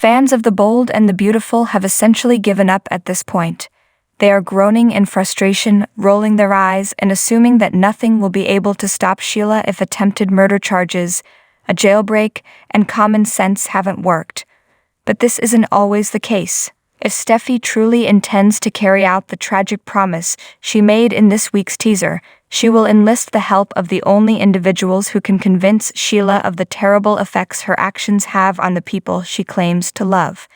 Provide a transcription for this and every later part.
Fans of the bold and the beautiful have essentially given up at this point. They are groaning in frustration, rolling their eyes, and assuming that nothing will be able to stop Sheila if attempted murder charges, a jailbreak, and common sense haven't worked. But this isn't always the case. If Steffy truly intends to carry out the tragic promise she made in this week's teaser, she will enlist the help of the only individuals who can convince Sheila of the terrible effects her actions have on the people she claims to love.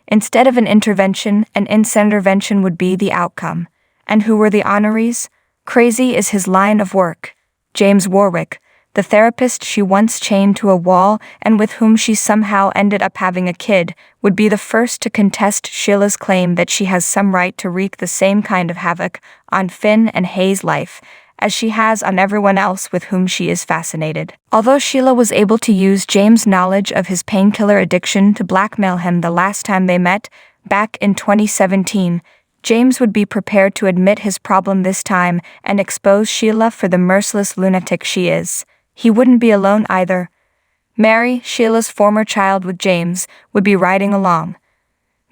Instead of an intervention, an intervention would be the outcome. And who were the honorees? Crazy is his line of work. James Warwick, the therapist she once chained to a wall and with whom she somehow ended up having a kid, would be the first to contest Sheila's claim that she has some right to wreak the same kind of havoc on Finn and Hayes' life as she has on everyone else with whom she is fascinated. Although Sheila was able to use James' knowledge of his painkiller addiction to blackmail him the last time they met, back in 2017, James would be prepared to admit his problem this time and expose Sheila for the merciless lunatic she is. He wouldn't be alone either. Mary, Sheila's former child with James, would be riding along.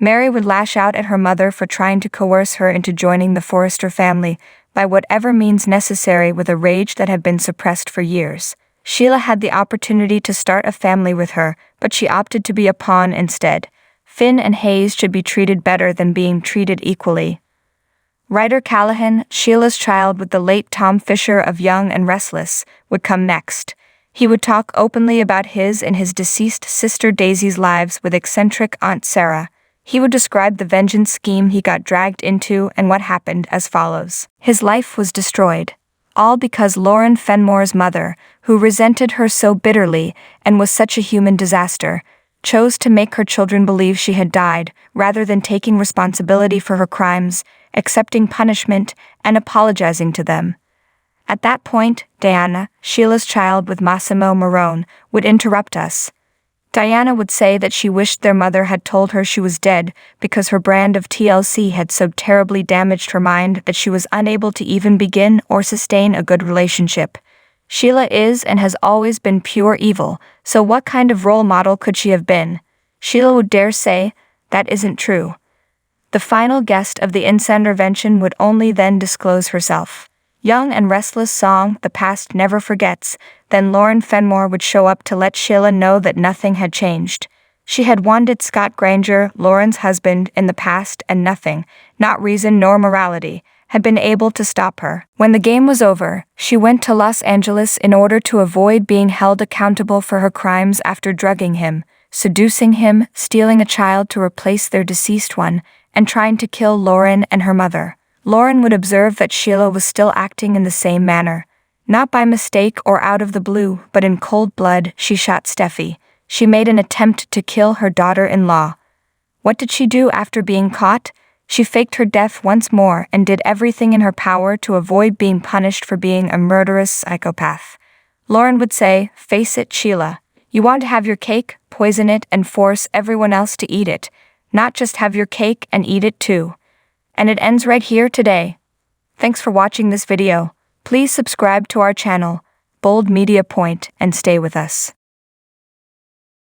Mary would lash out at her mother for trying to coerce her into joining the Forrester family, by whatever means necessary, with a rage that had been suppressed for years. Sheila had the opportunity to start a family with her, but she opted to be a pawn instead. Finn and Hayes should be treated better than being treated equally. Ryder Callahan, Sheila's child with the late Tom Fisher of Young and Restless, would come next. He would talk openly about his and his deceased sister Daisy's lives with eccentric Aunt Sarah. He would describe the vengeance scheme he got dragged into and what happened as follows. His life was destroyed. All because Lauren Fenmore's mother, who resented her so bitterly and was such a human disaster, chose to make her children believe she had died, rather than taking responsibility for her crimes, accepting punishment, and apologizing to them. At that point, Diana, Sheila's child with Massimo Marone, would interrupt us. Diana would say that she wished their mother had told her she was dead because her brand of TLC had so terribly damaged her mind that she was unable to even begin or sustain a good relationship. Sheila is and has always been pure evil, so what kind of role model could she have been? Sheila would dare say, that isn't true. The final guest of the intervention would only then disclose herself. Young and Restless song, The Past Never Forgets, then Lauren Fenmore would show up to let Sheila know that nothing had changed. She had wanted Scott Granger, Lauren's husband, in the past, and nothing, not reason nor morality, had been able to stop her. When the game was over, she went to Los Angeles in order to avoid being held accountable for her crimes after drugging him, seducing him, stealing a child to replace their deceased one, and trying to kill Lauren and her mother. Lauren would observe that Sheila was still acting in the same manner. Not by mistake or out of the blue, but in cold blood, she shot Steffy. She made an attempt to kill her daughter-in-law. What did she do after being caught? She faked her death once more and did everything in her power to avoid being punished for being a murderous psychopath. Lauren would say, "Face it, Sheila. You want to have your cake, poison it, and force everyone else to eat it. Not just have your cake and eat it too." And it ends right here today. Thanks for watching this video. Please subscribe to our channel, Bold Media Point, and stay with us.